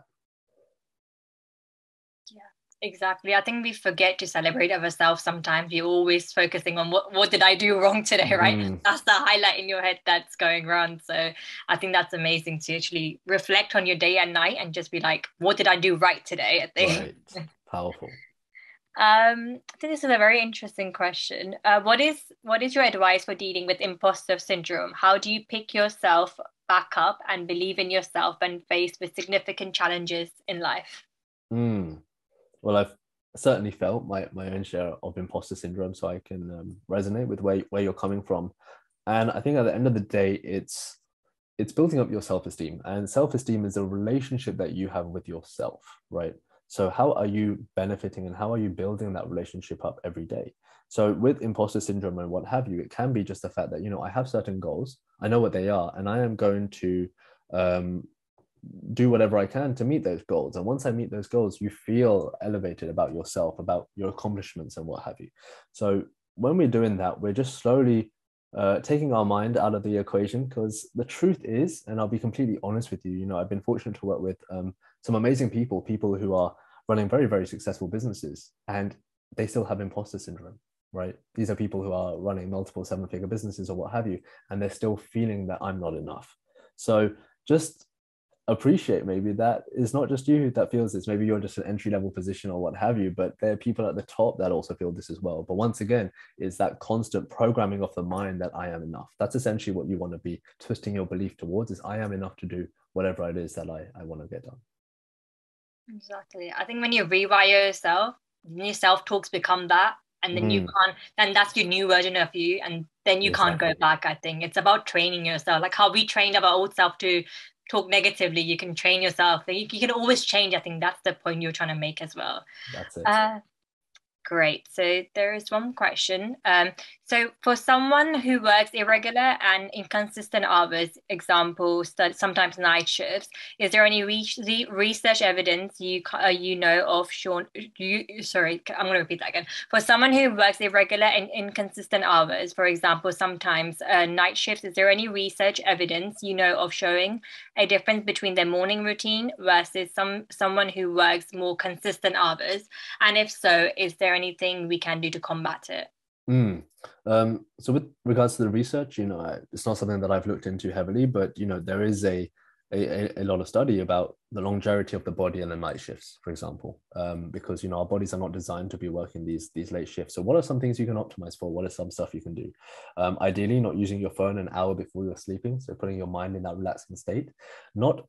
Exactly. I think we forget to celebrate ourselves sometimes. We're always focusing on what did I do wrong today, right? That's the highlight in your head that's going around. So I think that's amazing to actually reflect on your day and night and just be like, what did I do right today? I think. Right. Powerful. I think this is a very interesting question. What is your advice for dealing with imposter syndrome? How do you pick yourself back up and believe in yourself when faced with significant challenges in life? Well, I've certainly felt my own share of imposter syndrome, so I can resonate with where you're coming from. And I think at the end of the day, it's building up your self-esteem. And self-esteem is a relationship that you have with yourself, right? So how are you benefiting and how are you building that relationship up every day? So with imposter syndrome and what have you, it can be just the fact that, I have certain goals, I know what they are, and I am going to do whatever I can to meet those goals. And once I meet those goals, you feel elevated about yourself, about your accomplishments and what have you. So when we're doing that, we're just slowly taking our mind out of the equation, because the truth is, and I'll be completely honest with you, I've been fortunate to work with some amazing people who are running very, very successful businesses, and they still have imposter syndrome, right? These are people who are running multiple 7-figure businesses or what have you, and they're still feeling that I'm not enough. So just appreciate maybe that it's not just you that feels this. Maybe you're just an entry-level position or what have you, but there are people at the top that also feel this as well. But once again, it's that constant programming of the mind that I am enough. That's essentially what you want to be twisting your belief towards, is I am enough to do whatever it is that I want to get done. Exactly. I think when you rewire yourself, your self-talks become that, and then you can't, then that's your new version of you, and then you can't go back. I think it's about training yourself, like how we trained our old self to talk negatively. You can train yourself. You can always change. I think that's the point you're trying to make as well. That's it. Great. So there is one question. So for someone who works irregular and inconsistent hours, example, sometimes night shifts, is there any research evidence you know of, Sean? Sorry, I'm going to repeat that again. For someone who works irregular and inconsistent hours, for example, sometimes night shifts, is there any research evidence you know of showing a difference between their morning routine versus someone who works more consistent hours? And if so, is there anything we can do to combat it? So with regards to the research, it's not something that I've looked into heavily, but there is a lot of study about the longevity of the body and the night shifts, for example, because our bodies are not designed to be working these late shifts. So what are some things you can optimize for? What is some stuff you can do? Ideally, not using your phone an hour before you're sleeping, so putting your mind in that relaxing state. Not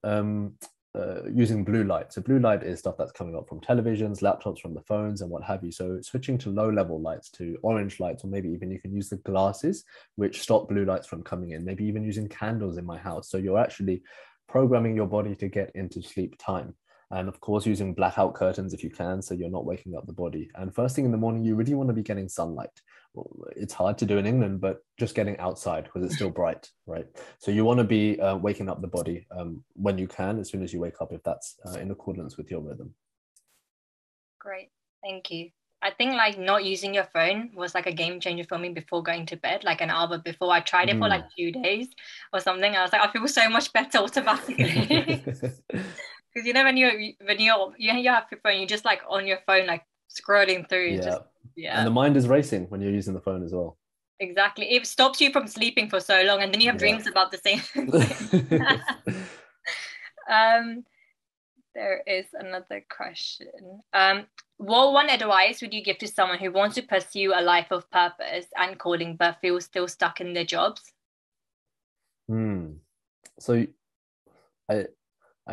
using blue light. So blue light is stuff that's coming up from televisions, laptops, from the phones and what have you. So switching to low level lights, to orange lights, or maybe even you can use the glasses which stop blue lights from coming in. Maybe even using candles in my house. So you're actually programming your body to get into sleep time. And of course, using blackout curtains if you can, so you're not waking up the body. And first thing in the morning, you really want to be getting sunlight. Well, it's hard to do in England, but just getting outside because it's still bright, right? So you want to be waking up the body when you can, as soon as you wake up, if that's in accordance with your rhythm. Great, thank you. I think like not using your phone was like a game changer for me before going to bed, like an hour before. I tried it for like 2 days or something. I was like, I feel so much better automatically. Because when you have your phone, you're just like on your phone, like scrolling through. And the mind is racing when you're using the phone as well. Exactly. It stops you from sleeping for so long, and then you have dreams about the same thing. There is another question. What one advice would you give to someone who wants to pursue a life of purpose and calling but feels still stuck in their jobs? So I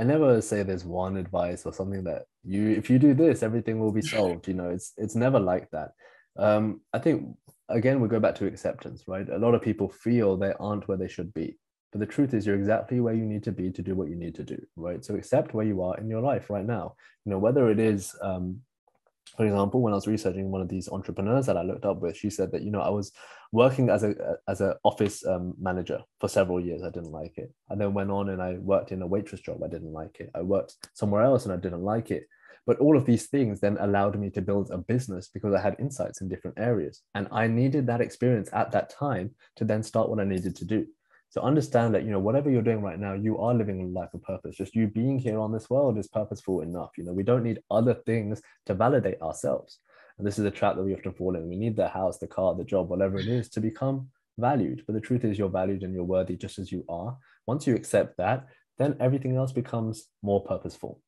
never say there's one advice or something that if you do this, everything will be solved. It's never like that. I think, again, we go back to acceptance, right? A lot of people feel they aren't where they should be. But the truth is you're exactly where you need to be to do what you need to do, right? So accept where you are in your life right now. Whether it is, for example, when I was researching one of these entrepreneurs that I looked up with, she said that, I was working as an office manager for several years. I didn't like it. I then went on and I worked in a waitress job. I didn't like it. I worked somewhere else and I didn't like it. But all of these things then allowed me to build a business because I had insights in different areas. And I needed that experience at that time to then start what I needed to do. So understand that, whatever you're doing right now, you are living a life of purpose. Just you being here on this world is purposeful enough. We don't need other things to validate ourselves. And this is a trap that we often fall in. We need the house, the car, the job, whatever it is to become valued. But the truth is you're valued and you're worthy just as you are. Once you accept that, then everything else becomes more purposeful.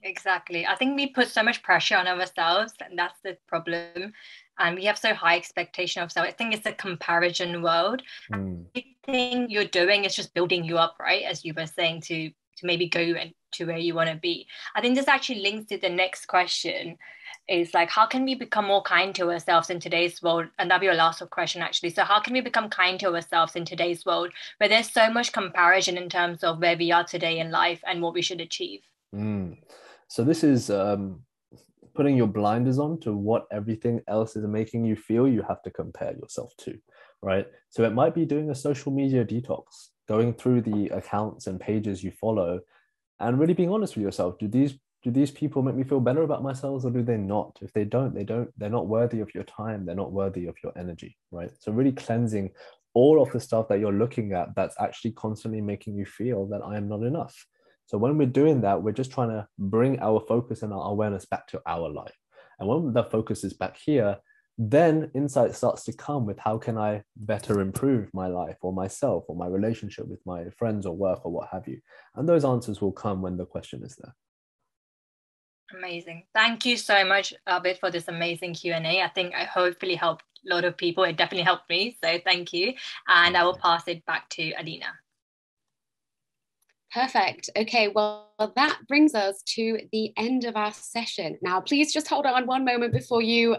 Exactly. I think we put so much pressure on ourselves, and that's the problem. And we have so high expectation of ourselves. I think it's a comparison world. Everything you're doing is just building you up, right? As you were saying, to maybe go to where you want to be. I think this actually links to the next question, is like, how can we become more kind to ourselves in today's world? And that'll be your last question, actually. So how can we become kind to ourselves in today's world where there's so much comparison in terms of where we are today in life and what we should achieve? So this is putting your blinders on to what everything else is making you feel you have to compare yourself to, right? So it might be doing a social media detox, going through the accounts and pages you follow and really being honest with yourself. Do these people make me feel better about myself, or do they not? If they don't, they're not worthy of your time. They're not worthy of your energy, right? So really cleansing all of the stuff that you're looking at that's actually constantly making you feel that I am not enough. So when we're doing that, we're just trying to bring our focus and our awareness back to our life. And when the focus is back here, then insight starts to come with how can I better improve my life or myself or my relationship with my friends or work or what have you. And those answers will come when the question is there. Amazing. Thank you so much, Abid, for this amazing Q&A. I think I hopefully helped a lot of people. It definitely helped me. So thank you. And I will pass it back to Alina. Perfect. Okay, well, that brings us to the end of our session. Now, please just hold on one moment before you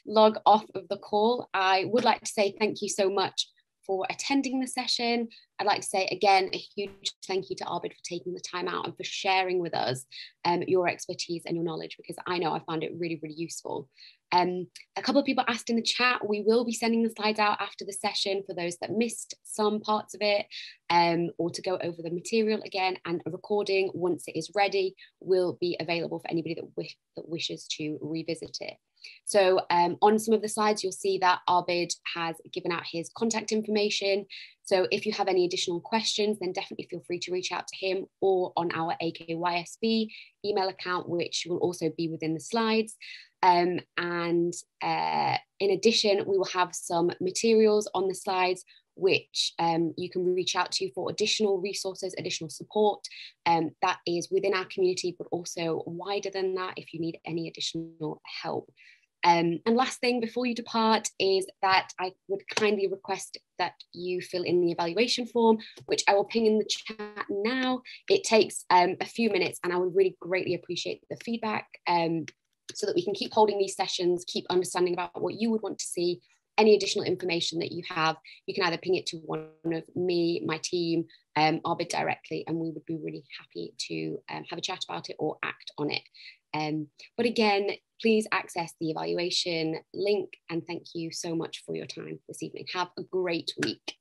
log off of the call. I would like to say thank you so much for attending the session. I'd like to say again a huge thank you to Abid for taking the time out and for sharing with us your expertise and your knowledge, because I know I found it really, really useful. A couple of people asked in the chat, we will be sending the slides out after the session for those that missed some parts of it, or to go over the material again, and a recording, once it is ready, will be available for anybody that wishes to revisit it. So on some of the slides, you'll see that Abid has given out his contact information. So if you have any additional questions, then definitely feel free to reach out to him or on our AKYSB email account, which will also be within the slides. In addition, we will have some materials on the slides which you can reach out to for additional resources, additional support that is within our community, but also wider than that if you need any additional help. And last thing before you depart is that I would kindly request that you fill in the evaluation form, which I will ping in the chat now. It takes a few minutes, and I would really greatly appreciate the feedback so that we can keep holding these sessions, keep understanding about what you would want to see. Any additional information that you have, you can either ping it to one of me, my team, Abid directly, and we would be really happy to have a chat about it or act on it. But again, please access the evaluation link, and thank you so much for your time this evening. Have a great week.